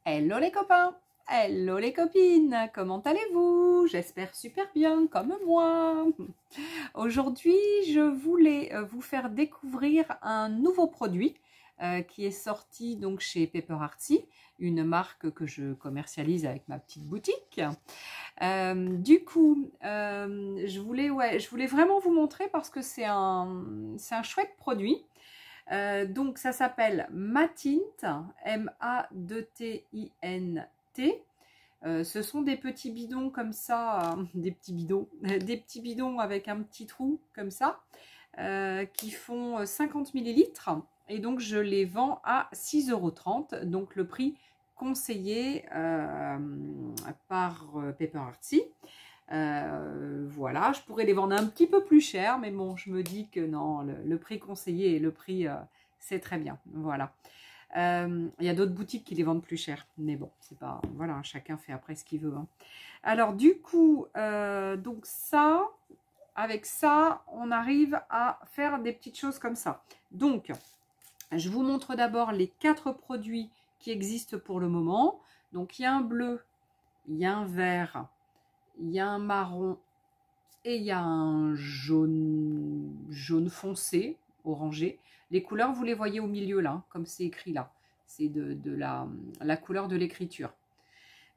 Hello les copains, hello les copines, comment allez-vous? J'espère super bien comme moi. Aujourd'hui, je voulais vous faire découvrir un nouveau produit qui est sorti donc chez Paper Artsy, une marque que je commercialise avec ma petite boutique. Je voulais vraiment vous montrer parce que c'est un chouette produit. Donc ça s'appelle Matint, M-A-2-T-I-N-T. Ce sont des petits bidons comme ça, des petits bidons avec un petit trou comme ça, qui font 50 millilitres. Et donc je les vends à 6,30 €, donc le prix conseillé par Paper Artsy. Voilà, je pourrais les vendre un petit peu plus cher, mais bon, je me dis que non, le prix conseillé et le prix, c'est très bien. Voilà. Il y a d'autres boutiques qui les vendent plus cher, mais bon, c'est pas, voilà, chacun fait après ce qu'il veut, hein. Alors du coup, donc ça, avec ça, on arrive à faire des petites choses comme ça. Donc, je vous montre d'abord les 4 produits qui existent pour le moment. Donc, il y a un bleu, il y a un vert, il y a un marron et il y a un jaune foncé, orangé. Les couleurs, vous les voyez au milieu là, comme c'est écrit là. C'est de la couleur de l'écriture.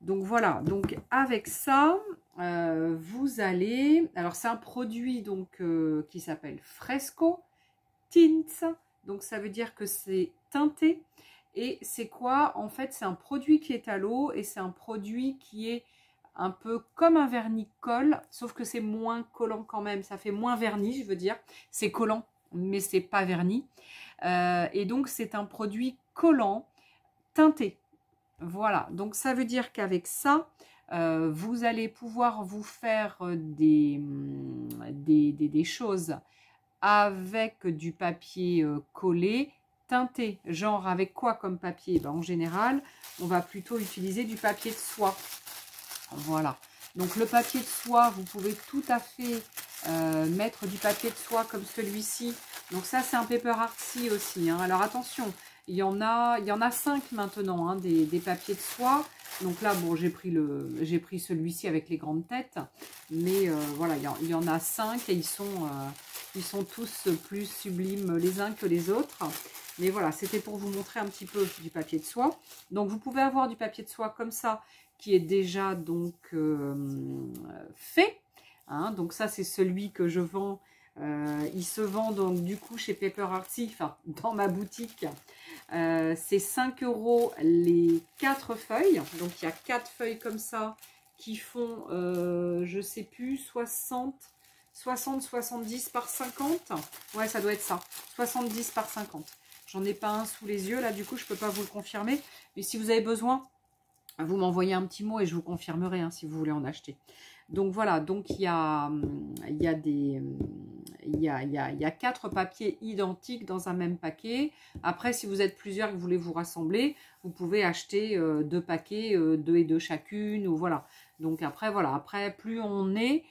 Donc voilà, donc avec ça, vous allez... Alors c'est un produit donc qui s'appelle Fresco Tints. Donc ça veut dire que c'est teinté. Et c'est quoi? En fait, c'est un produit qui est à l'eau et c'est un produit qui est un peu comme un vernis-colle, sauf que c'est moins collant quand même. Ça fait moins vernis, je veux dire. C'est collant, mais c'est pas vernis. Et donc, c'est un produit collant, teinté. Voilà. Donc, ça veut dire qu'avec ça, vous allez pouvoir vous faire des choses avec du papier collé, teinté. Genre avec quoi comme papier? Ben, en général, on va plutôt utiliser du papier de soie. Voilà. Donc le papier de soie, vous pouvez tout à fait mettre du papier de soie comme celui-ci. Donc ça, c'est un Paper Artsy aussi, hein. Alors attention, il y en a 5 maintenant, hein, des papiers de soie. Donc là, bon, j'ai pris celui-ci avec les grandes têtes. Mais voilà, il y en a 5 et ils sont tous plus sublimes les uns que les autres. Mais voilà, c'était pour vous montrer un petit peu du papier de soie. Donc vous pouvez avoir du papier de soie comme ça, qui est déjà donc fait, hein. Donc ça, c'est celui que je vends. Il se vend donc du coup chez Paper Artsy, enfin dans ma boutique. C'est 5 € les 4 feuilles. Donc il y a 4 feuilles comme ça qui font, je sais plus, 70 par 50. Ouais, ça doit être ça. 70 par 50. J'en ai pas un sous les yeux là, du coup je peux pas vous le confirmer. Mais si vous avez besoin, vous m'envoyez un petit mot et je vous confirmerai, hein, si vous voulez en acheter. Donc voilà, donc il y a 4 papiers identiques dans un même paquet. Après, si vous êtes plusieurs et que vous voulez vous rassembler, vous pouvez acheter 2 paquets, 2 et 2 chacune, ou voilà. Donc après, voilà, après plus on est,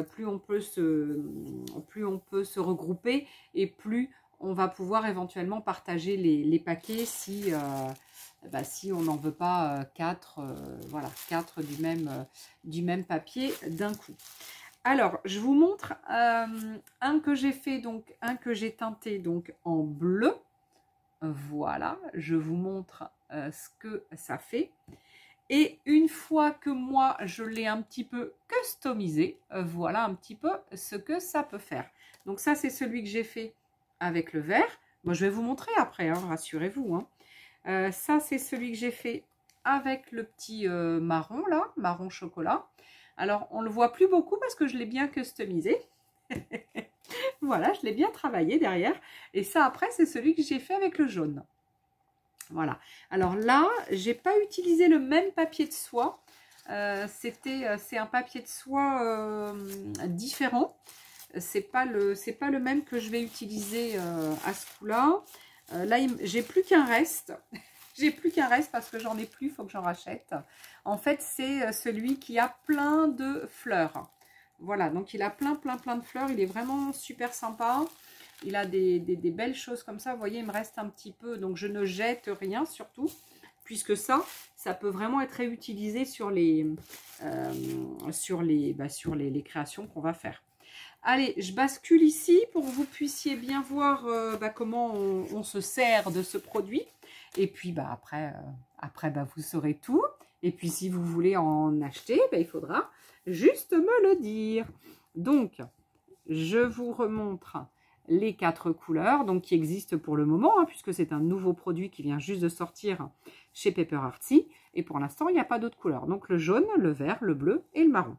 plus on peut se regrouper et plus on va pouvoir éventuellement partager les paquets si on n'en veut pas 4, voilà, 4 du même papier d'un coup. Alors, je vous montre un que j'ai fait, donc un que j'ai teinté donc en bleu. Voilà, je vous montre ce que ça fait. Et une fois que moi, je l'ai un petit peu customisé, voilà un petit peu ce que ça peut faire. Donc ça, c'est celui que j'ai fait avec le vert. Moi, je vais vous montrer après, hein, rassurez-vous, hein. Ça, c'est celui que j'ai fait avec le petit marron, là, marron chocolat. Alors, on ne le voit plus beaucoup parce que je l'ai bien customisé. Voilà, je l'ai bien travaillé derrière. Et ça, après, c'est celui que j'ai fait avec le jaune. Voilà. Alors là, j'ai pas utilisé le même papier de soie. C'est un papier de soie différent. C'est pas le même que je vais utiliser à ce coup-là. Là, j'ai plus qu'un reste. J'ai plus qu'un reste parce que j'en ai plus, il faut que j'en rachète. En fait, c'est celui qui a plein de fleurs. Voilà, donc il a plein de fleurs. Il est vraiment super sympa. Il a des belles choses comme ça. Vous voyez, il me reste un petit peu. Donc, je ne jette rien surtout. puisque ça peut vraiment être réutilisé sur les créations qu'on va faire. Allez, je bascule ici pour que vous puissiez bien voir comment on se sert de ce produit. Et puis après, vous saurez tout. Et puis si vous voulez en acheter, il faudra juste me le dire. Donc, je vous remontre les 4 couleurs donc, qui existent pour le moment, hein, puisque c'est un nouveau produit qui vient juste de sortir chez Paper Artsy. Et pour l'instant, il n'y a pas d'autres couleurs. Donc le jaune, le vert, le bleu et le marron.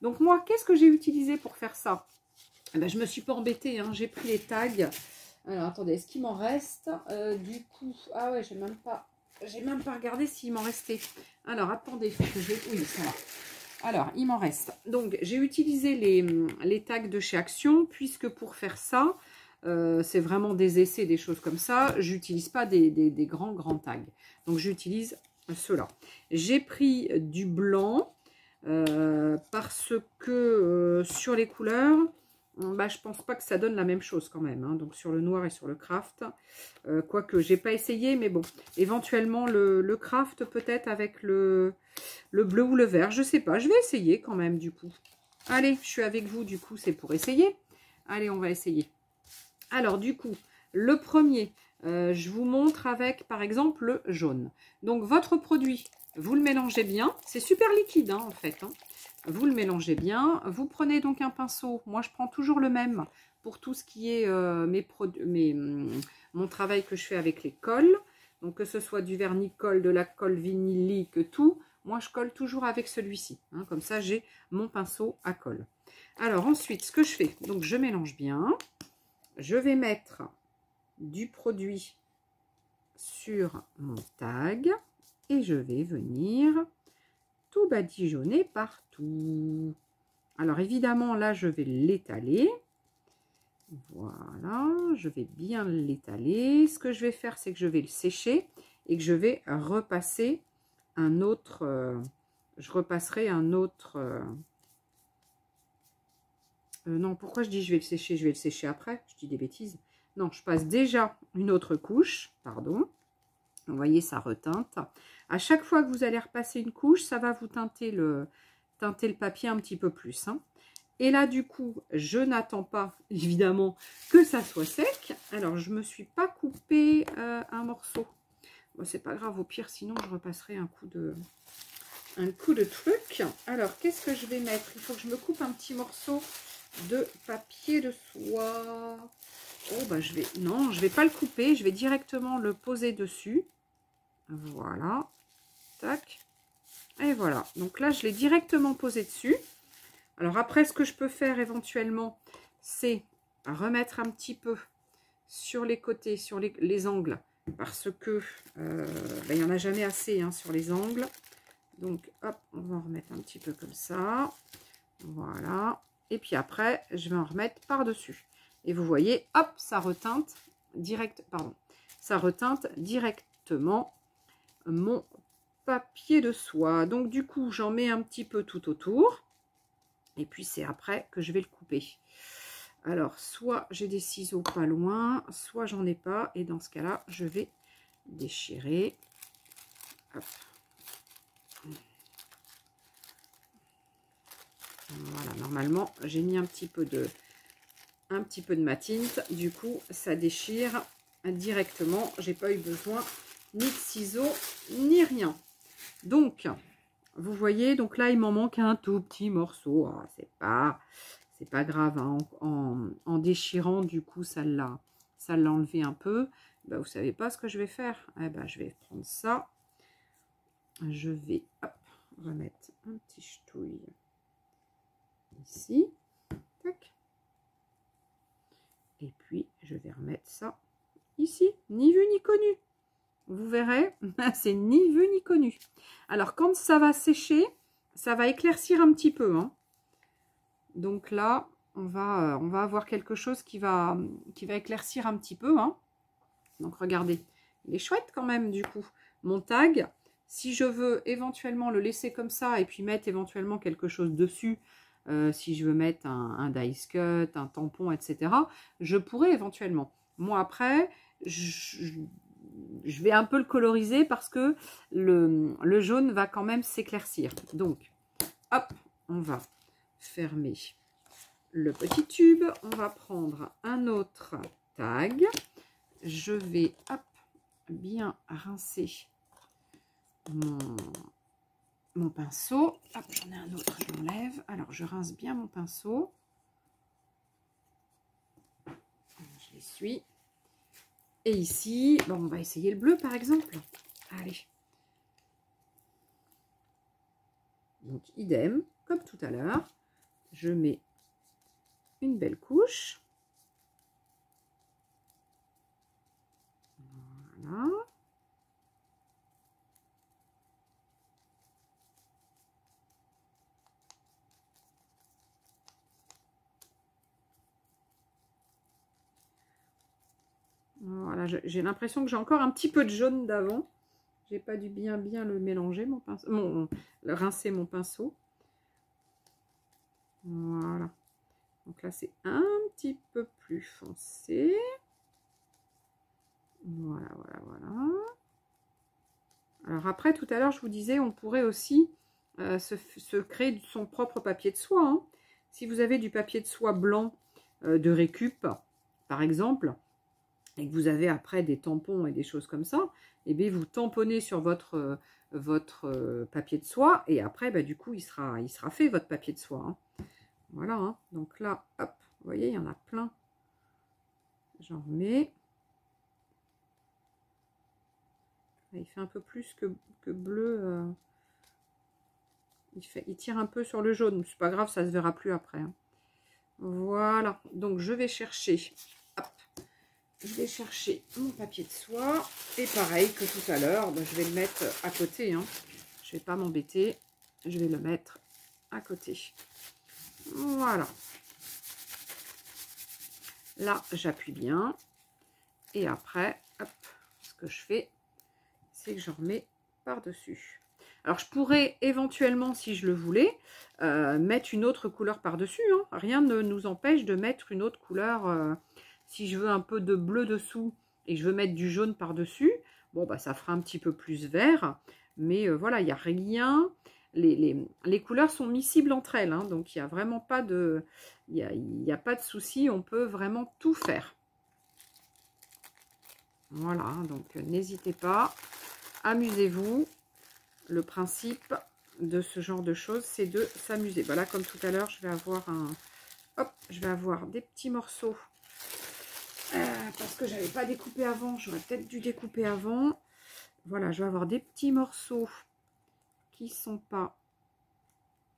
Donc moi, qu'est-ce que j'ai utilisé pour faire ça? Je ne me suis pas embêtée, hein, j'ai pris les tags. Alors attendez, est-ce qu'il m'en reste du coup, ah ouais, j'ai même pas regardé s'il m'en restait. Alors attendez, il faut que je... Oui, ça va. Alors, il m'en reste. Donc, j'ai utilisé les tags de chez Action, puisque pour faire ça, c'est vraiment des essais, des choses comme ça. J'utilise pas des grands tags. Donc, j'utilise ceux-là. J'ai pris du blanc, parce que sur les couleurs, je pense pas que ça donne la même chose quand même. Hein. Donc, sur le noir et sur le craft. Quoique, j'ai pas essayé, mais bon. Éventuellement, le craft peut-être avec le bleu ou le vert. Je sais pas. Je vais essayer quand même, du coup. Allez, je suis avec vous, du coup, c'est pour essayer. Allez, on va essayer. Alors, du coup, le premier, je vous montre avec, par exemple, le jaune. Donc, votre produit, vous le mélangez bien. C'est super liquide, hein, en fait. Hein. Vous le mélangez bien. Vous prenez donc un pinceau. Moi, je prends toujours le même pour tout ce qui est mon travail que je fais avec les cols. Donc, que ce soit du vernis-colle, de la colle vinylique, tout. Moi, je colle toujours avec celui-ci. Hein, comme ça, j'ai mon pinceau à colle. Alors, ensuite, ce que je fais, donc je mélange bien. Je vais mettre du produit sur mon tag. Et je vais venir tout badigeonner partout. Alors évidemment, là, je vais l'étaler. Voilà, je vais bien l'étaler. Ce que je vais faire, c'est que je vais le sécher et que je vais repasser un autre... je repasserai un autre... non, pourquoi je dis je vais le sécher? Je vais le sécher après, je dis des bêtises. Non, je passe déjà une autre couche, pardon. Vous voyez, ça reteinte. À chaque fois que vous allez repasser une couche, ça va vous teinter le papier un petit peu plus. Hein. Et là, du coup, je n'attends pas, évidemment, que ça soit sec. Alors, je ne me suis pas coupé un morceau. Bon, c'est pas grave, au pire, sinon, je repasserai un coup de truc. Alors, qu'est-ce que je vais mettre? Il faut que je me coupe un petit morceau de papier de soie. Oh, non, je vais pas le couper. Je vais directement le poser dessus. Voilà. Tac. Et voilà. Donc là, je l'ai directement posé dessus. Alors après, ce que je peux faire éventuellement, c'est remettre un petit peu sur les côtés, sur les angles. Parce que il n'y en a jamais assez hein, sur les angles. Donc, hop, on va en remettre un petit peu comme ça. Voilà. Et puis après, je vais en remettre par-dessus. Et vous voyez, hop, ça reteinte directement mon papier de soie. Donc du coup, j'en mets un petit peu tout autour. Et puis c'est après que je vais le couper. Alors, soit j'ai des ciseaux pas loin, soit j'en ai pas. Et dans ce cas-là, je vais déchirer. Hop. Voilà, normalement, j'ai mis un petit peu de ma tinte. Du coup, ça déchire directement. J'ai pas eu besoin ni de ciseaux, ni rien. Donc, vous voyez, donc là, il m'en manque un tout petit morceau. Oh, c'est pas grave. Hein. En déchirant, du coup, ça l'a enlevé un peu. Ben, vous savez pas ce que je vais faire? Eh ben, je vais prendre ça. Je vais hop, remettre un petit ch'touille ici. Tac. Et puis, je vais remettre ça ici. Ni vu ni connu. Vous verrez, c'est ni vu ni connu. Alors, quand ça va sécher, ça va éclaircir un petit peu. Hein. Donc là, on va avoir quelque chose qui va éclaircir un petit peu. Hein. Donc, regardez, il est chouette quand même, du coup. Mon tag, si je veux éventuellement le laisser comme ça et puis mettre éventuellement quelque chose dessus, si je veux mettre un dice cut, un tampon, etc., je pourrais éventuellement. Moi, après, je vais un peu le coloriser parce que le jaune va quand même s'éclaircir. Donc, hop, on va fermer le petit tube. On va prendre un autre tag. Je vais, hop, bien rincer mon pinceau. Hop, j'en ai un autre, je l'enlève. Alors, je rince bien mon pinceau. Je l'essuie. Et ici, bon, on va essayer le bleu, par exemple. Allez. Donc, idem, comme tout à l'heure. Je mets une belle couche. Voilà. Voilà, j'ai l'impression que j'ai encore un petit peu de jaune d'avant. J'ai pas dû bien le mélanger, mon pinceau, rincer mon pinceau. Voilà. Donc là, c'est un petit peu plus foncé. Voilà. Alors après, tout à l'heure, je vous disais, on pourrait aussi se créer son propre papier de soie. Hein. Si vous avez du papier de soie blanc de récup, par exemple, et que vous avez après des tampons et des choses comme ça, et bien vous tamponnez sur votre papier de soie, et après, bah, du coup, il sera fait, votre papier de soie. Hein. Voilà, hein. Donc là, hop, vous voyez, il y en a plein. J'en remets. Il fait un peu plus que bleu. Il tire un peu sur le jaune. C'est pas grave, ça se verra plus après. Hein. Voilà. Donc je vais chercher. Hop. Je vais chercher mon papier de soie. Et pareil que tout à l'heure, ben, je vais le mettre à côté. Hein. Je vais pas m'embêter. Je vais le mettre à côté. Voilà. Là, j'appuie bien. Et après, hop, ce que je fais, c'est que je remets par-dessus. Alors, je pourrais éventuellement, si je le voulais, mettre une autre couleur par-dessus. Hein. Rien ne nous empêche de mettre une autre couleur. Si je veux un peu de bleu dessous et que je veux mettre du jaune par-dessus, bon, bah, ça fera un petit peu plus vert. Mais voilà, il n'y a rien. Les couleurs sont miscibles entre elles. Hein, donc, il n'y a vraiment pas de... Il n'y a pas de souci. On peut vraiment tout faire. Voilà, donc n'hésitez pas. Amusez-vous. Le principe de ce genre de choses, c'est de s'amuser. Voilà, comme tout à l'heure, je vais avoir des petits morceaux. Parce que j'avais pas découpé avant. J'aurais peut-être dû découper avant. Voilà, je vais avoir des petits morceaux qui sont pas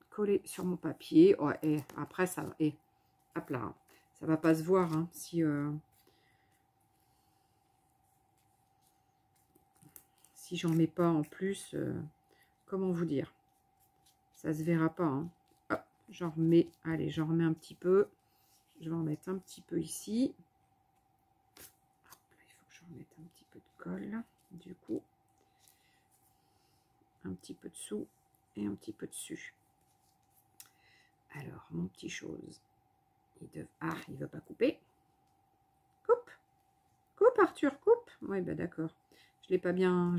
collés sur mon papier. Oh, et après, ça va. Et hop là, ça va pas se voir hein, si j'en mets pas en plus. Comment vous dire, ça se verra pas. Hein. Hop, j'en remets. Allez, j'en remets un petit peu. Je vais en mettre un petit peu ici. Hop, il faut que je remette un petit peu de colle. Du coup, un petit peu dessous et un petit peu dessus. Alors, mon petit chose. Ah, il veut pas couper. Coupe. Coupe, Arthur, coupe. Oui, ben d'accord. Je l'ai pas bien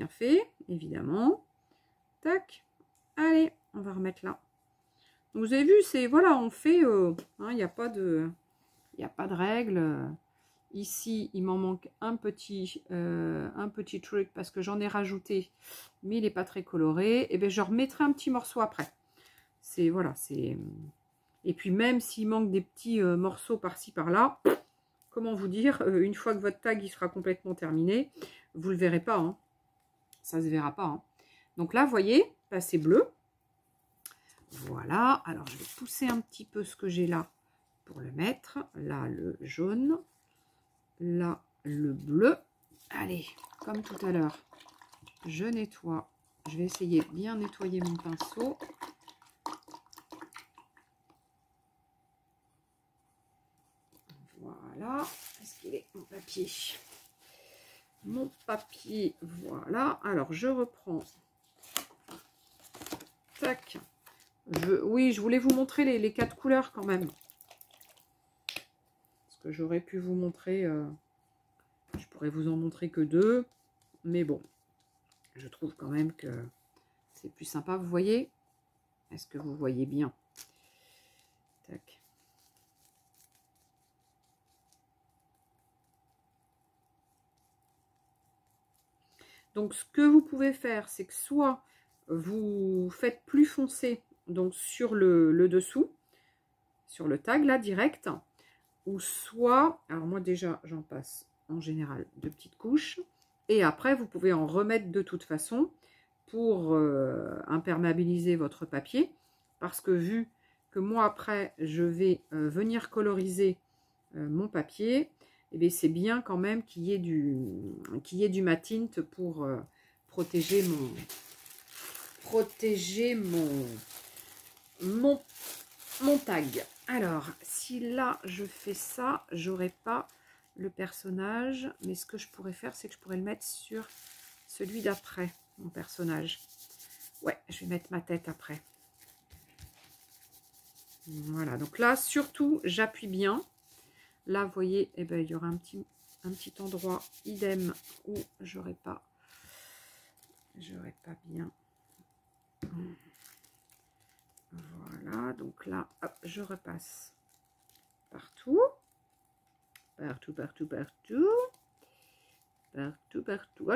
fait, évidemment. Tac. Allez, on va remettre là. Donc, vous avez vu, c'est voilà, on fait. Il n'y a pas de règle. Ici, il m'en manque un petit truc parce que j'en ai rajouté, mais il n'est pas très coloré. Et bien, je remettrai un petit morceau après. C'est voilà, c'est. Et puis même s'il manque des petits morceaux par-ci par-là, comment vous dire, une fois que votre tag il sera complètement terminé, vous le verrez pas. Hein. Ça se verra pas. Hein. Donc là, vous voyez, bah, c'est bleu. Voilà. Alors je vais pousser un petit peu ce que j'ai là pour le mettre. Là, le jaune. Là, le bleu. Allez, comme tout à l'heure, je nettoie. Je vais essayer de bien nettoyer mon pinceau. Voilà. Est-ce qu'il est mon papier? Mon papier, voilà. Alors, je reprends. Tac. Oui, je voulais vous montrer les 4 couleurs quand même. Parce que j'aurais pu vous montrer Je pourrais vous en montrer que 2. Mais bon, je trouve quand même que c'est plus sympa. Vous voyez? Est-ce que vous voyez bien? Tac. Donc, ce que vous pouvez faire, c'est que soit vous faites plus foncé donc sur le dessous, sur le tag là direct, ou soit, alors moi déjà j'en passe en général 2 petites couches, et après vous pouvez en remettre de toute façon pour imperméabiliser votre papier, parce que vu que moi après je vais venir coloriser mon papier, et bien c'est bien quand même qu'il y ait du mat tint pour protéger mon tag. Alors, si là je fais ça, j'aurai pas le personnage, mais ce que je pourrais faire, c'est que je pourrais le mettre sur celui d'après, mon personnage. Ouais, je vais mettre ma tête après. Voilà, donc là, surtout, j'appuie bien. Là, vous voyez, eh ben, il y aura un petit endroit idem où j'aurai pas bien. Voilà, donc là, hop, je repasse partout. Partout. Ah,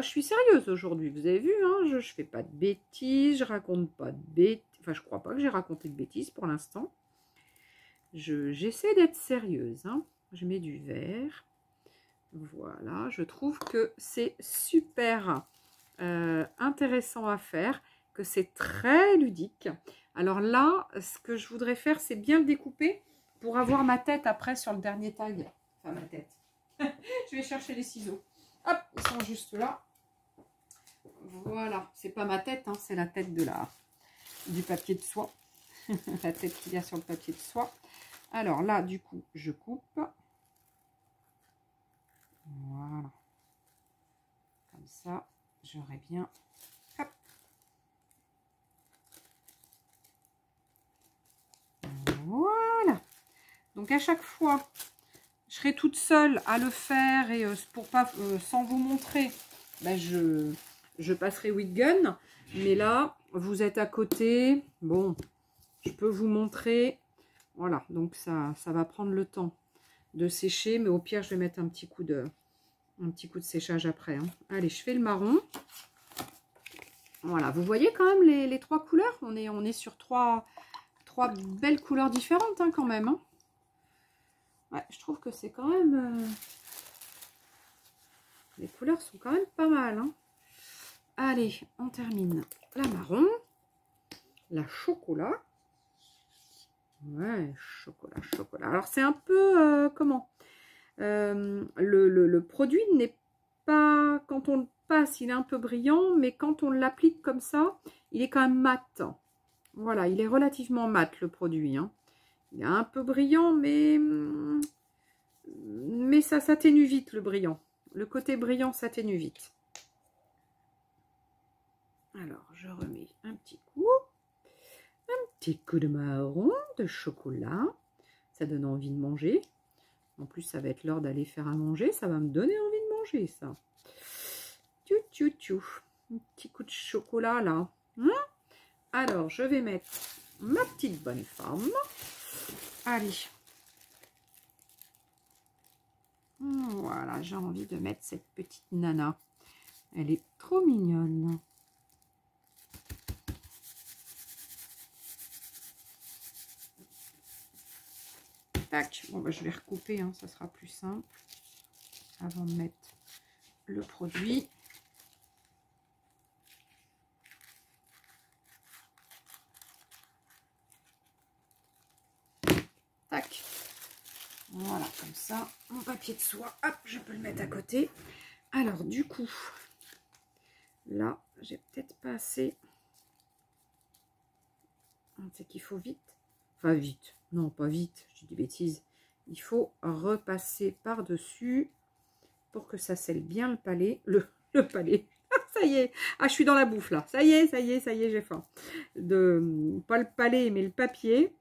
je suis sérieuse aujourd'hui, vous avez vu, hein, je fais pas de bêtises, je raconte pas de bêtises. Enfin, je crois pas que j'ai raconté de bêtises pour l'instant. J'essaie d'être sérieuse, hein. Je mets du vert. Voilà, je trouve que c'est super intéressant à faire, que c'est très ludique. Alors là, ce que je voudrais faire, c'est bien le découper pour avoir ma tête après sur le dernier tag. Enfin, ma tête. Je vais chercher les ciseaux. Hop, ils sont juste là. Voilà, c'est pas ma tête, hein, c'est la tête du papier de soie. La tête qu'il y a sur le papier de soie. Alors là, du coup, je coupe. Voilà. Comme ça, j'aurai bien. Hop. Voilà. Donc à chaque fois, je serai toute seule à le faire et pour pas sans vous montrer, ben je passerai Witgun. Mais là, vous êtes à côté. Bon, je peux vous montrer. Voilà, donc ça va prendre le temps de sécher, mais au pire, je vais mettre un petit coup de séchage après. Hein. Allez, je fais le marron. Voilà, vous voyez quand même les 3 couleurs. On est sur trois belles couleurs différentes hein, quand même. Hein. Ouais, je trouve que c'est quand même... les couleurs sont quand même pas mal. Hein. Allez, on termine la marron. La chocolat. Ouais, chocolat. Alors, c'est un peu... comment le produit n'est pas... Quand on le passe, il est un peu brillant. Mais quand on l'applique comme ça, il est quand même mat. Voilà, il est relativement mat, le produit. Hein. Il est un peu brillant, mais ça s'atténue vite, le brillant. Le côté brillant s'atténue vite. Alors, je remets un petit coup de marron, de chocolat. Ça donne envie de manger. En plus, ça va être l'heure d'aller faire à manger. Ça va me donner envie de manger, ça. Un petit coup de chocolat, là. Alors, je vais mettre ma petite bonne femme. Allez. Voilà, j'ai envie de mettre cette petite nana. Elle est trop mignonne. Tac. Bon, bah, je vais recouper, hein, ça sera plus simple. Avant de mettre le produit. Tac. Voilà, comme ça, mon papier de soie, hop, je peux le mettre à côté. Alors, du coup, là, j'ai peut-être pas assez. C'est qu'il faut vite. Enfin, vite. Non, pas vite, je dis des bêtises. Il faut repasser par-dessus pour que ça scelle bien le palais. Le palais. Ça y est. Ah, je suis dans la bouffe, là. Ça y est, j'ai faim. Pas le palais, mais le papier.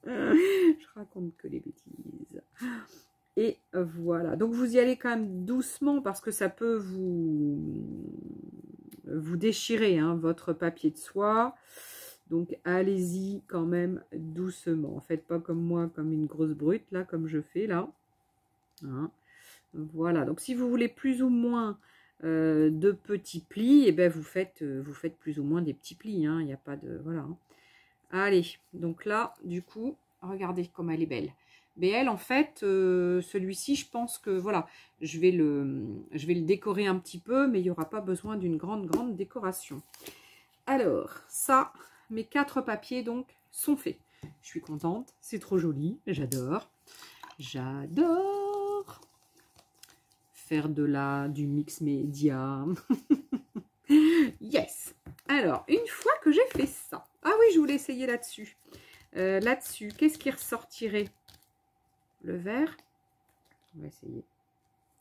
Je raconte que les bêtises. Et voilà. Donc, vous y allez quand même doucement parce que ça peut vous déchirer, hein, votre papier de soie. Donc, allez-y quand même doucement. Faites pas comme moi, comme une grosse brute, là, comme je fais, là. Hein. Voilà. Donc, si vous voulez plus ou moins de petits plis, et ben vous faites plus ou moins des petits plis. Hein. Il n'y a pas de... Voilà. Hein. Allez. Donc là, du coup, regardez comme elle est belle. Mais elle, en fait, celui-ci, je pense que, voilà, je vais le décorer un petit peu, mais il n'y aura pas besoin d'une grande décoration. Alors, ça, mes 4 papiers, donc, sont faits. Je suis contente, c'est trop joli, j'adore. J'adore faire du mix média. Yes. Alors, une fois que j'ai fait ça, ah oui, je voulais essayer là-dessus. Là-dessus, qu'est-ce qui ressortirait? Le vert. On va essayer.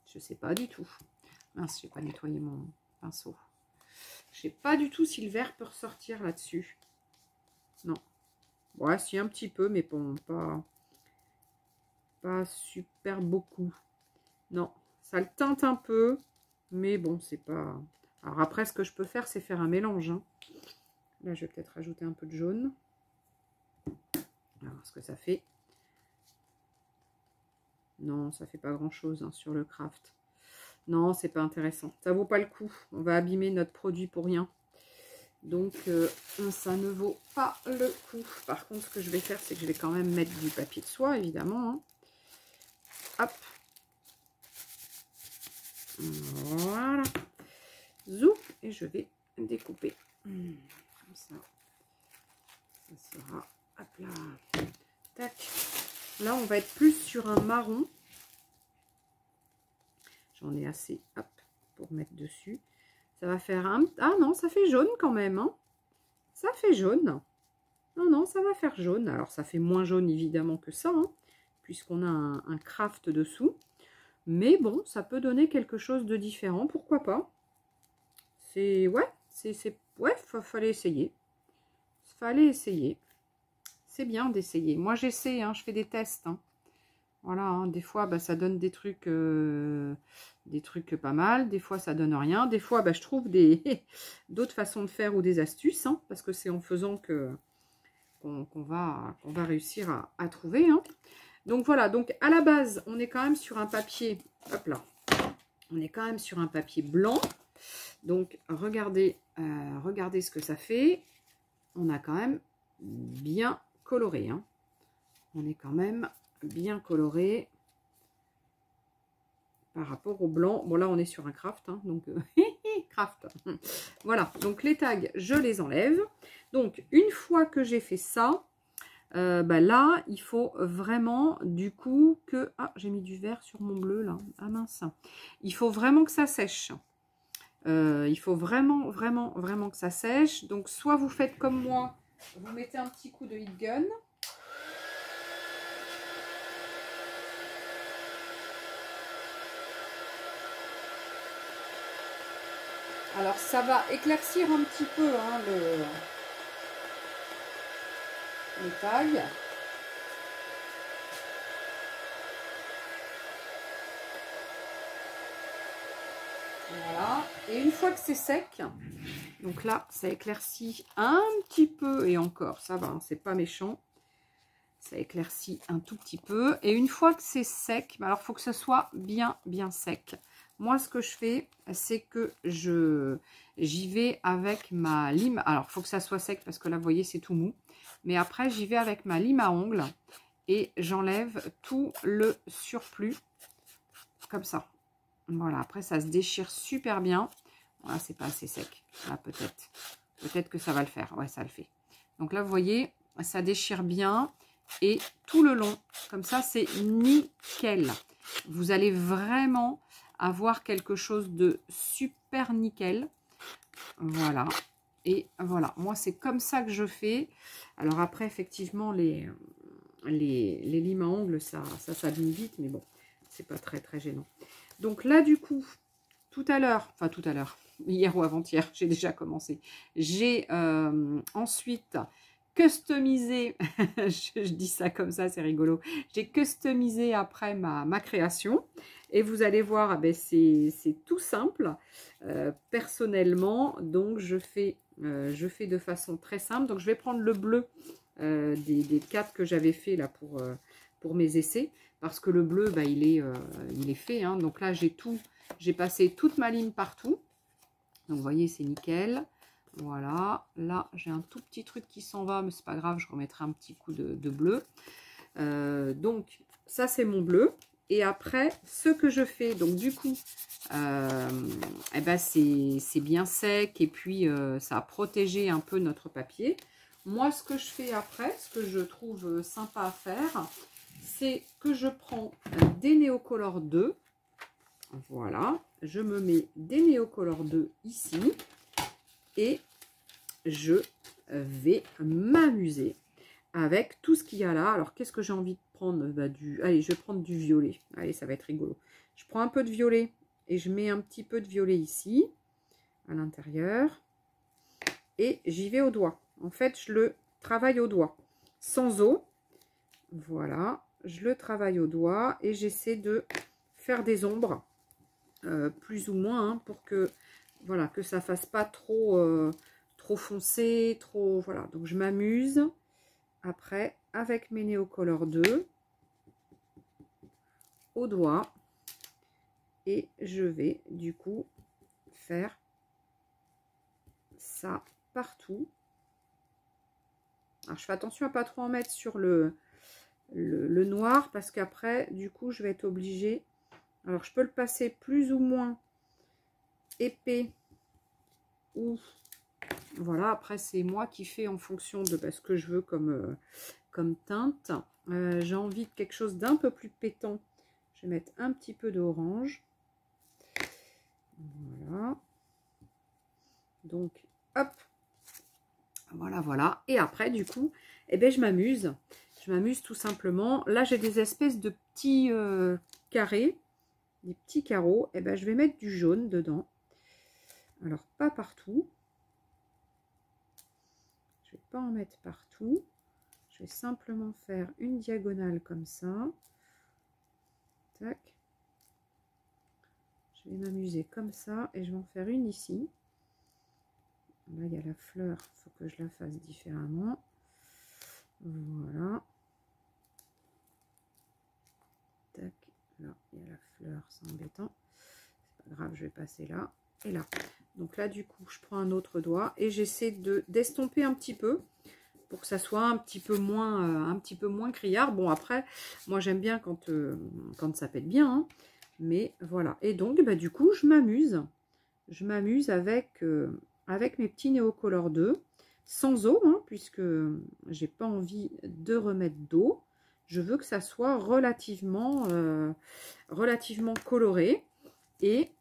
Je ne sais pas du tout. Mince, je n'ai pas nettoyé mon pinceau. Je ne sais pas du tout si le vert peut ressortir là-dessus. Non. Ouais, si un petit peu, mais bon, pas super beaucoup. Non, ça le teinte un peu, mais bon, c'est pas... Alors après, ce que je peux faire, c'est faire un mélange. Hein. Là, je vais peut-être rajouter un peu de jaune. Alors, ce que ça fait... Non, ça fait pas grand-chose hein, sur le craft. Non, c'est pas intéressant. Ça vaut pas le coup. On va abîmer notre produit pour rien. Donc, ça ne vaut pas le coup. Par contre, ce que je vais faire, c'est que je vais quand même mettre du papier de soie, évidemment. Hein. Hop. Voilà. Zou. Et je vais découper. Comme ça. Ça sera... Hop là. Tac. Là, on va être plus sur un marron. J'en ai assez, hop, pour mettre dessus. Ça va faire un... Ah non, ça fait jaune quand même. Hein. Ça fait jaune. Non, non, ça va faire jaune. Alors, ça fait moins jaune, évidemment, que ça, hein, puisqu'on a un craft dessous. Mais bon, ça peut donner quelque chose de différent. Pourquoi pas? C'est... Ouais, ouais, fallait essayer. Fallait essayer. C'est bien d'essayer. Moi, j'essaie, hein, je fais des tests. Hein. Voilà, hein, des fois, bah, ça donne des trucs pas mal. Des fois, ça donne rien. Des fois, bah, je trouve d'autres façons de faire ou des astuces. Hein, parce que c'est en faisant qu'on va réussir à trouver. Hein. Donc, voilà. Donc, à la base, on est quand même sur un papier... Hop là. On est quand même sur un papier blanc. Donc, regardez ce que ça fait. On a quand même bien coloré. Hein. On est quand même bien coloré par rapport au blanc. Bon, là, on est sur un craft. Hein, donc, craft. Voilà. Donc, les tags, je les enlève. Donc, une fois que j'ai fait ça, bah là, il faut vraiment, du coup, que... Ah, j'ai mis du vert sur mon bleu, là. Ah, mince. Il faut vraiment que ça sèche. Il faut vraiment que ça sèche. Donc, soit vous faites comme moi, vous mettez un petit coup de heat gun. Alors, ça va éclaircir un petit peu hein, les tags. Voilà. Et une fois que c'est sec, donc là, ça éclaircit un petit peu. Et encore, ça va, hein, c'est pas méchant. Ça éclaircit un tout petit peu. Et une fois que c'est sec, bah alors il faut que ce soit bien sec. Moi, ce que je fais, c'est que j'y vais avec ma lime. Alors, il faut que ça soit sec parce que là, vous voyez, c'est tout mou. Mais après, j'y vais avec ma lime à ongles et j'enlève tout le surplus comme ça. Voilà, après, ça se déchire super bien. Voilà, c'est pas assez sec. Là, peut-être. Peut-être que ça va le faire. Ouais, ça le fait. Donc là, vous voyez, ça déchire bien. Et tout le long, comme ça, c'est nickel. Vous allez vraiment avoir quelque chose de super nickel. Voilà. Et voilà, moi, c'est comme ça que je fais. Alors après, effectivement, les limes à ongles, ça s'abîme vite. Mais bon, c'est pas très gênant. Donc là, du coup, tout à l'heure, hier ou avant-hier, j'ai déjà commencé. J'ai ensuite customisé, je dis ça comme ça, c'est rigolo. J'ai customisé après ma création. Et vous allez voir, ah ben c'est tout simple. Personnellement, donc je fais de façon très simple. Donc je vais prendre le bleu des 4 que j'avais fait là pour mes essais. Parce que le bleu, bah, il est fait. Hein. Donc là, j'ai passé toute ma ligne partout. Donc vous voyez, c'est nickel. Voilà, là j'ai un tout petit truc qui s'en va, mais c'est pas grave, je remettrai un petit coup de bleu. Donc ça c'est mon bleu. Et après, ce que je fais, donc du coup, eh ben, c'est bien sec et puis ça a protégé un peu notre papier. Moi, ce que je fais après, ce que je trouve sympa à faire, c'est que je prends des Neocolor 2. Voilà, je me mets des Neocolor 2 ici. Et je vais m'amuser avec tout ce qu'il y a là. Alors, qu'est-ce que j'ai envie de prendre? Allez, je vais prendre du violet. Allez, ça va être rigolo. Je prends un peu de violet et je mets un petit peu de violet ici, à l'intérieur. Et j'y vais au doigt. En fait, je le travaille au doigt, sans eau. Voilà, je le travaille au doigt et j'essaie de faire des ombres, plus ou moins, hein, pour que... Voilà, que ça fasse pas trop foncé, trop... Voilà, donc je m'amuse après avec mes Neocolor 2 au doigt. Et je vais du coup faire ça partout. Alors je fais attention à pas trop en mettre sur le noir parce qu'après, du coup, je vais être obligée... Alors je peux le passer plus ou moins épais. Ou voilà, après c'est moi qui fais en fonction de ce que je veux comme teinte. J'ai envie de quelque chose d'un peu plus pétant. Je vais mettre un petit peu d'orange. Voilà. Donc, hop. Voilà, voilà. Et après, du coup, eh ben, je m'amuse. Je m'amuse tout simplement. Là, j'ai des espèces de petits carrés, des petits carreaux. Eh ben, je vais mettre du jaune dedans. Alors, pas partout. Je vais pas en mettre partout. Je vais simplement faire une diagonale comme ça. Tac. Je vais m'amuser comme ça et je vais en faire une ici. Là, il y a la fleur, il faut que je la fasse différemment. Voilà. Tac. Là, il y a la fleur, c'est embêtant. C'est pas grave, je vais passer là et là. Donc là, du coup, je prends un autre doigt et j'essaie d'estomper un petit peu pour que ça soit un petit peu moins criard. Bon, après, moi, j'aime bien quand ça pète bien, hein. Mais voilà. Et donc, bah, du coup, je m'amuse. Je m'amuse avec mes petits Neocolor 2, sans eau, hein, puisque j'ai pas envie de remettre d'eau. Je veux que ça soit relativement coloré. Et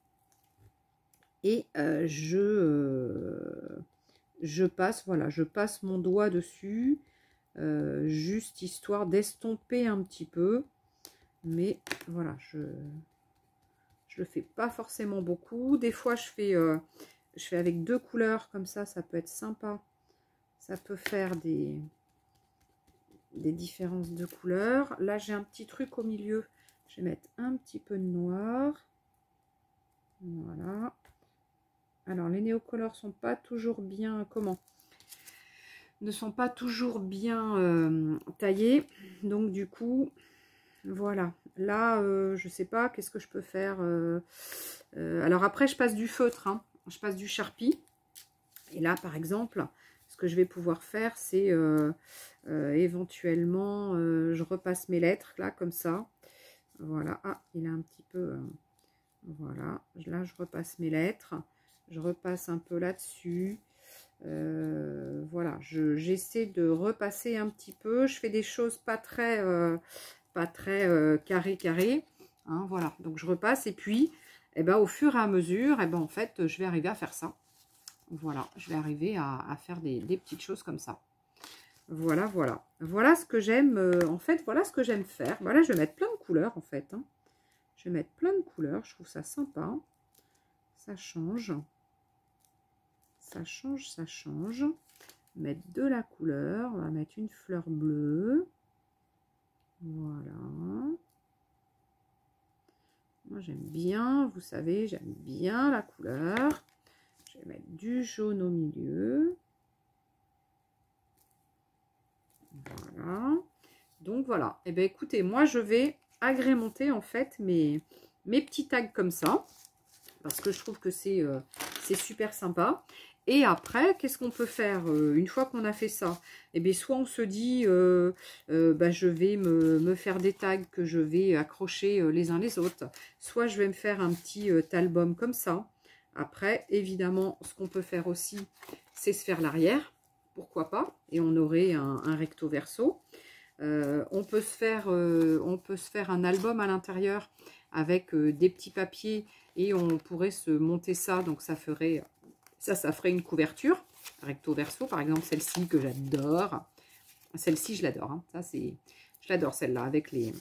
je passe, voilà, je passe mon doigt dessus, juste histoire d'estomper un petit peu. Mais voilà, je le fais pas forcément beaucoup. Des fois, je fais avec 2 couleurs, comme ça peut être sympa. Ça peut faire des différences de couleurs. Là, j'ai un petit truc au milieu. Je vais mettre un petit peu de noir. Voilà. Alors, les néocolores sont pas toujours bien... ne sont pas toujours bien taillés. Donc, du coup, voilà. Là, je sais pas, qu'est-ce que je peux faire alors, après, je passe du feutre. Hein. Je passe du Sharpie. Et là, par exemple, ce que je vais pouvoir faire, c'est éventuellement, je repasse mes lettres, là, comme ça. Voilà. Ah, il a un petit peu... voilà. Là, je repasse mes lettres. Je repasse un peu là-dessus. Voilà. J'essaie de repasser un petit peu. Je fais des choses pas très carré. Hein, voilà. Donc, je repasse. Et puis, eh ben, au fur et à mesure, eh ben, en fait, je vais arriver à faire ça. Voilà, je vais arriver à faire des petites choses comme ça. Voilà, voilà. Voilà ce que j'aime, en fait, voilà ce que j'aime faire. Voilà, je vais mettre plein de couleurs, en fait. Hein. Je vais mettre plein de couleurs, je trouve ça sympa. Ça change. Ça change, ça change. mettre de la couleur. On va mettre une fleur bleue. Voilà. Moi, j'aime bien, vous savez, j'aime bien la couleur. Je vais mettre du jaune au milieu. Voilà. Donc, voilà. Et bien, écoutez, moi, je vais agrémenter, en fait, mes petits tags comme ça. Parce que je trouve que c'est super sympa. Et après, qu'est-ce qu'on peut faire une fois qu'on a fait ça? Eh bien, soit on se dit, bah, je vais me faire des tags que je vais accrocher les uns les autres. Soit je vais me faire un petit album comme ça. Après, évidemment, ce qu'on peut faire aussi, c'est se faire l'arrière. Pourquoi pas? Et on aurait un recto verso. On peut se faire un album à l'intérieur avec des petits papiers et on pourrait se monter ça. Donc, ça ferait une couverture recto verso. Par exemple, celle-ci que j'adore. Celle-ci, je l'adore. Hein. Je l'adore celle-là avec les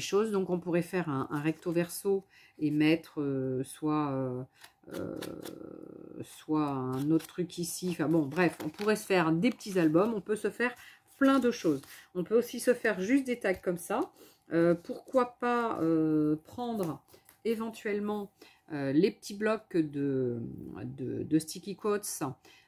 choses. Donc, on pourrait faire un recto verso et mettre soit un autre truc ici. Enfin bon, bref, on pourrait se faire des petits albums. On peut se faire plein de choses. On peut aussi se faire juste des tags comme ça. Pourquoi pas prendre éventuellement les petits blocs de sticky quotes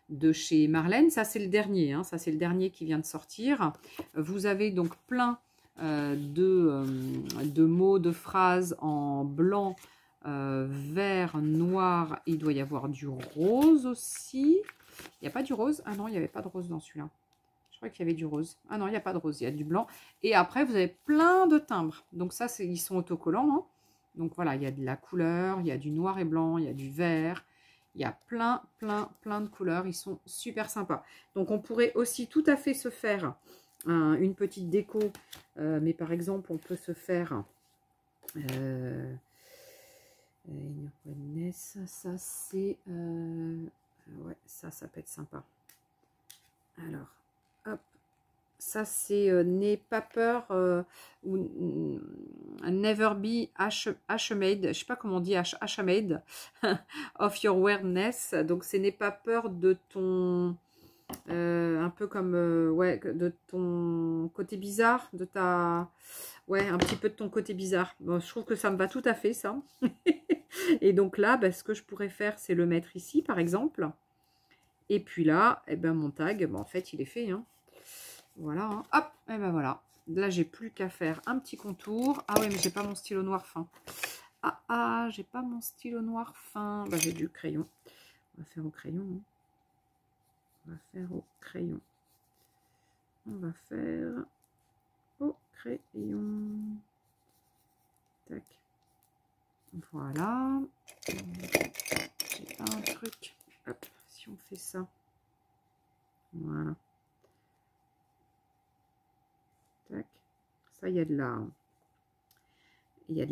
de chez Marlène. Ça, c'est le dernier. Hein, ça, c'est le dernier qui vient de sortir. Vous avez donc plein de mots, de phrases en blanc, vert, noir. Il doit y avoir du rose aussi. Il n'y a pas du rose? Ah non, il n'y avait pas de rose dans celui-là. Je crois qu'il y avait du rose. Ah non, il n'y a pas de rose, il y a du blanc. Et après, vous avez plein de timbres. Donc ça, ils sont autocollants. Hein. Donc voilà, il y a de la couleur, il y a du noir et blanc, il y a du vert. Il y a plein de couleurs. Ils sont super sympas. Donc on pourrait aussi tout à fait se faire une petite déco. Mais par exemple, on peut se faire... ça c'est... ouais, ça peut être sympa. Alors, hop. Ça, c'est N'aie pas peur ou Never be ashamed. Je ne sais pas comment on dit ashamed of your weirdness. Donc, c'est N'aie pas peur de ton... un peu comme... ouais, de ton côté bizarre. De ta... Ouais, un petit peu de ton côté bizarre. Bon, je trouve que ça me va tout à fait, ça. Et donc là, bah, ce que je pourrais faire, c'est le mettre ici, par exemple. Et puis là, eh ben, mon tag, bah, en fait, il est fait, hein. Voilà, hein. Hop, et ben voilà. Là, j'ai plus qu'à faire un petit contour. Ah oui, mais j'ai pas mon stylo noir fin. Ah, j'ai pas mon stylo noir fin. Bah, j'ai du crayon. On va faire au crayon. Hein. On va faire au crayon. On va faire au crayon. Tac. Voilà. J'ai pas un truc. Hop, si on fait ça. Voilà. Tac. Ça, il y a de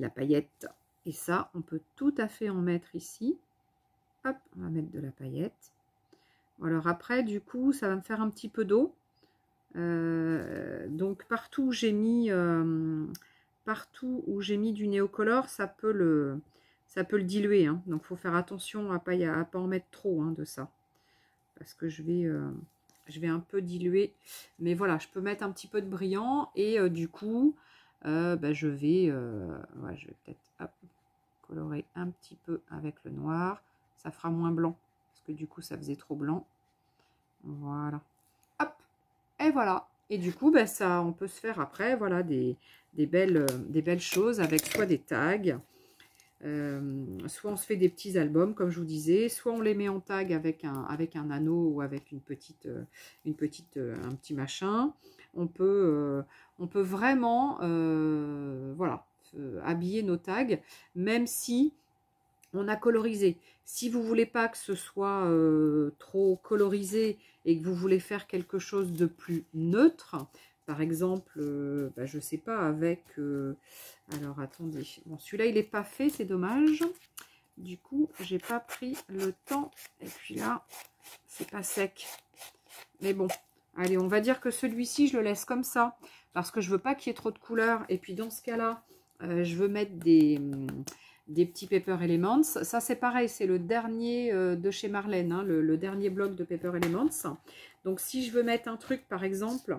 la paillette. Et ça, on peut tout à fait en mettre ici. Hop, on va mettre de la paillette. Alors après, du coup, ça va me faire un petit peu d'eau. Donc partout où j'ai mis du néocolore, ça peut le diluer. Hein. Donc il faut faire attention à pas en mettre trop de ça. Parce que je vais un peu diluer. Mais voilà, je peux mettre un petit peu de brillant. Et du coup, bah, je vais peut-être colorer un petit peu avec le noir. Ça fera moins blanc. Parce que du coup, ça faisait trop blanc. Voilà. Hop. Et voilà. Et du coup, bah, ça, on peut se faire après, voilà, des belles choses avec soit des tags, soit on se fait des petits albums, comme je vous disais, soit on les met en tag avec un anneau ou avec un petit machin. On peut vraiment, voilà, habiller nos tags, même si on a colorisé. Si vous voulez pas que ce soit trop colorisé et que vous voulez faire quelque chose de plus neutre, par exemple, bah, je sais pas, avec... alors, attendez. Bon, celui-là, il n'est pas fait, c'est dommage. Du coup, j'ai pas pris le temps. Et puis là, c'est pas sec. Mais bon, allez, on va dire que celui-ci, je le laisse comme ça. Parce que je veux pas qu'il y ait trop de couleurs. Et puis, dans ce cas-là, je veux mettre des petits Paper Elements. Ça, c'est pareil, c'est le dernier de chez Marlène, hein, le dernier bloc de Paper Elements. Donc, si je veux mettre un truc, par exemple,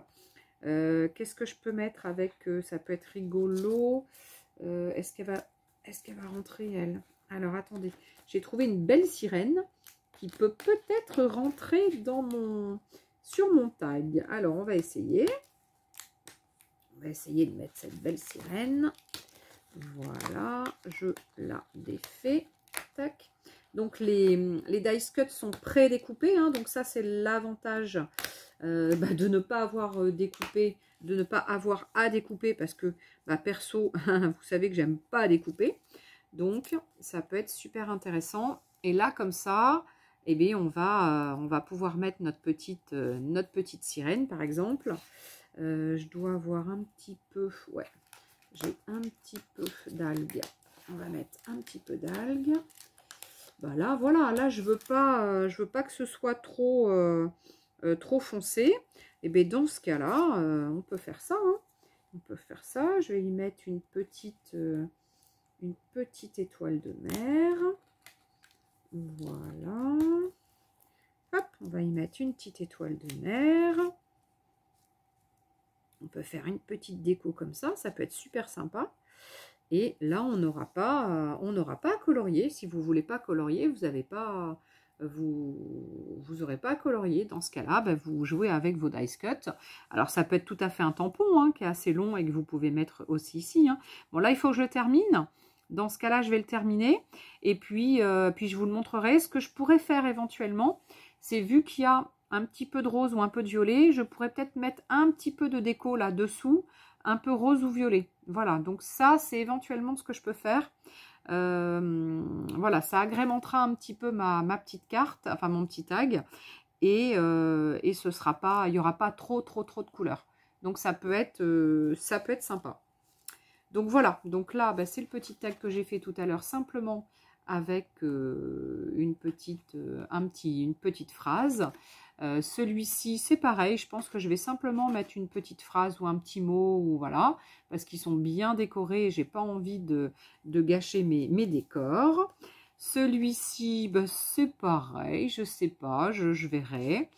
qu'est-ce que je peux mettre avec, ça peut être rigolo. Est-ce qu'elle va rentrer, elle? Alors, attendez, j'ai trouvé une belle sirène qui peut peut-être rentrer sur mon tag. Alors, on va essayer. On va essayer de mettre cette belle sirène. Voilà, je la défais. Tac. Donc, les dice cuts sont pré-découpés. Hein, donc, ça, c'est l'avantage de ne pas avoir découpé, de ne pas avoir à découper parce que, perso, vous savez que j'aime pas découper. Donc, ça peut être super intéressant. Et là, comme ça, eh bien, on va pouvoir mettre notre petite sirène, par exemple. Je dois avoir un petit peu, ouais, j'ai un petit peu d'algues. On va mettre un petit peu d'algues. Voilà, là, je veux pas que ce soit trop foncé. Et bien, dans ce cas-là, on peut faire ça. Hein. On peut faire ça. Je vais y mettre une petite étoile de mer. Voilà. Hop, on va y mettre une petite étoile de mer. On peut faire une petite déco comme ça peut être super sympa. Et là, on n'aura pas à colorier. Si vous ne voulez pas colorier, vous n'aurez pas à colorier. Dans ce cas-là, vous jouez avec vos dice cuts. Alors, ça peut être tout à fait un tampon hein, qui est assez long et que vous pouvez mettre aussi ici. Hein. Bon, là, il faut que je le termine. Dans ce cas-là, je vais le terminer. Et puis je vous le montrerai. Ce que je pourrais faire éventuellement, c'est vu qu'il y a un petit peu de rose ou un peu de violet, je pourrais peut-être mettre un petit peu de déco là-dessous, un peu rose ou violet. Voilà, donc ça, c'est éventuellement ce que je peux faire. Voilà, ça agrémentera un petit peu ma petite carte, enfin mon petit tag. Et ce sera pas, il n'y aura pas trop de couleurs. Donc ça peut être sympa. Donc voilà, donc là, c'est le petit tag que j'ai fait tout à l'heure, simplement avec une petite phrase. Celui-ci, c'est pareil, je pense que je vais simplement mettre une petite phrase ou un petit mot, ou voilà, parce qu'ils sont bien décorés et j'ai pas envie de gâcher mes décors. Celui-ci, c'est pareil, je sais pas, je verrai.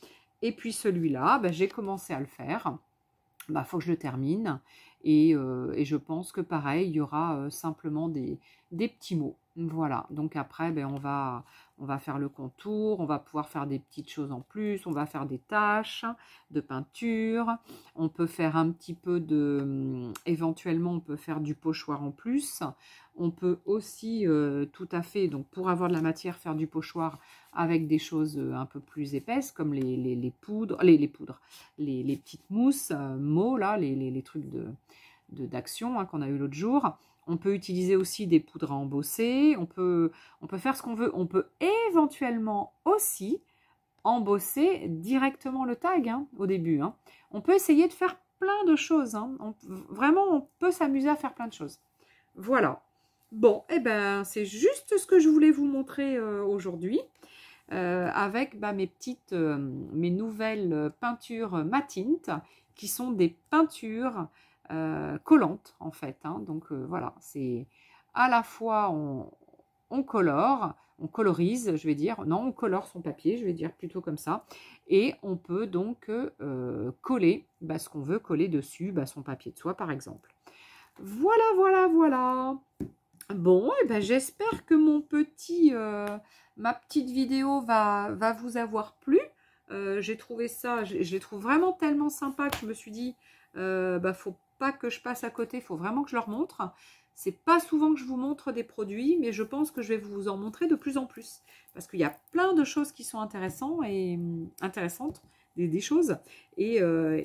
Et puis celui-là, j'ai commencé à le faire. Faut que je le termine. Et je pense que pareil, il y aura simplement des petits mots. Voilà, donc après, on va faire le contour, on va pouvoir faire des petites choses en plus, on va faire des taches de peinture, on peut faire un petit peu éventuellement, on peut faire du pochoir en plus. On peut aussi tout à fait, donc pour avoir de la matière, faire du pochoir avec des choses un peu plus épaisses, comme les poudres, les petites mousses, mots, là, les trucs d'action hein, qu'on a eu l'autre jour. On peut utiliser aussi des poudres à embosser. On peut faire ce qu'on veut. On peut éventuellement aussi embosser directement le tag hein, au début. Hein. On peut essayer de faire plein de choses. Hein. Vraiment, on peut s'amuser à faire plein de choses. Voilà. Bon, c'est juste ce que je voulais vous montrer aujourd'hui. Avec mes nouvelles peintures Matint, qui sont des peintures collantes en fait. Hein. Donc voilà, c'est à la fois on colore, on colorise, je vais dire. Non, on colore son papier, je vais dire plutôt comme ça. Et on peut donc coller ce qu'on veut coller dessus, son papier de soie par exemple. Voilà. Bon, j'espère que ma petite vidéo va vous avoir plu. J'ai trouvé ça, je les trouve vraiment tellement sympa que je me suis dit, faut pas que je passe à côté, il faut vraiment que je leur montre. C'est pas souvent que je vous montre des produits, mais je pense que je vais vous en montrer de plus en plus. Parce qu'il y a plein de choses qui sont intéressantes, des choses. Et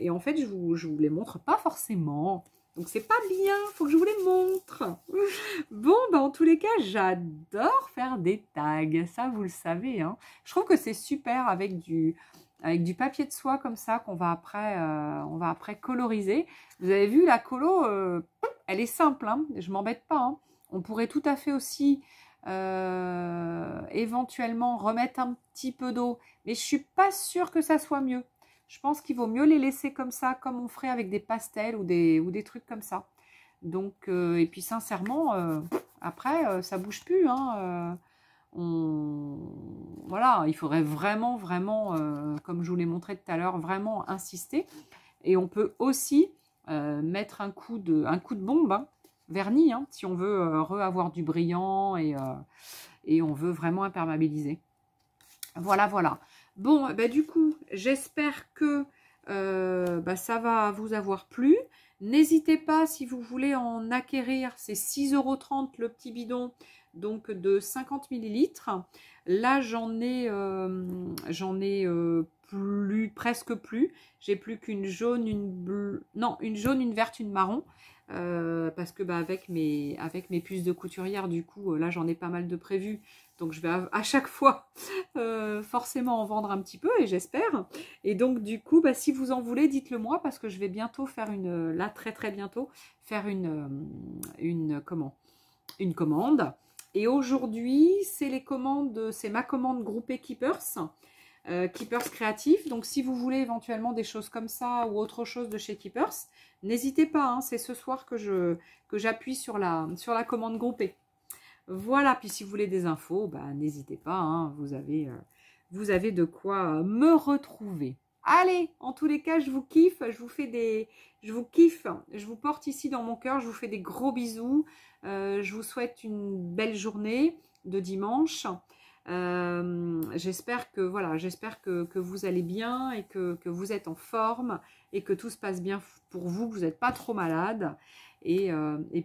en fait, je vous les montre pas forcément. Donc, c'est pas bien, il faut que je vous les montre. Bon, en tous les cas, j'adore faire des tags. Ça, vous le savez. Hein. Je trouve que c'est super avec du papier de soie comme ça qu'on va après coloriser. Vous avez vu, la colo, elle est simple. Hein. Je m'embête pas. Hein. On pourrait tout à fait aussi éventuellement remettre un petit peu d'eau. Mais je suis pas sûre que ça soit mieux. Je pense qu'il vaut mieux les laisser comme ça, comme on ferait avec des pastels ou des trucs comme ça. Donc, et puis sincèrement, Après, ça bouge plus, hein. Voilà, il faudrait vraiment, vraiment, comme je vous l'ai montré tout à l'heure, vraiment insister. Et on peut aussi mettre un coup de bombe, hein, vernis, hein, si on veut avoir du brillant et on veut vraiment imperméabiliser. Voilà, voilà. Bon, bah, du coup, j'espère que ça va vous avoir plu. N'hésitez pas, si vous voulez en acquérir, c'est 6,30 € le petit bidon, donc de 50 millilitres. Là, j'en ai plus, presque plus. J'ai plus qu'une jaune, une bleue, non, une jaune, une verte, une marron. Parce que avec mes puces de couturière, du coup, là, j'en ai pas mal de prévues. Donc, je vais à chaque fois forcément en vendre un petit peu, et j'espère. Et donc, du coup, si vous en voulez, dites-le moi, parce que je vais bientôt faire là, très très bientôt, faire une commande. Et aujourd'hui, c'est ma commande groupée Keepers. Keepers créatifs. Donc, si vous voulez éventuellement des choses comme ça ou autre chose de chez Keepers, n'hésitez pas. Hein, c'est ce soir que j'appuie sur la commande groupée. Voilà. Puis, si vous voulez des infos, n'hésitez pas. Hein, vous avez de quoi me retrouver. Allez, en tous les cas, je vous kiffe. Je vous kiffe. Je vous porte ici dans mon cœur. Je vous fais des gros bisous. Je vous souhaite une belle journée de dimanche. J'espère que vous allez bien et que vous êtes en forme et que tout se passe bien pour vous, que vous n'êtes pas trop malade. Et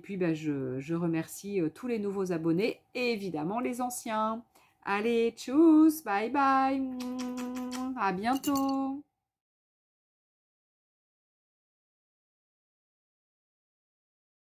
puis, je remercie tous les nouveaux abonnés et évidemment les anciens. Allez, tchuss, bye bye, à bientôt.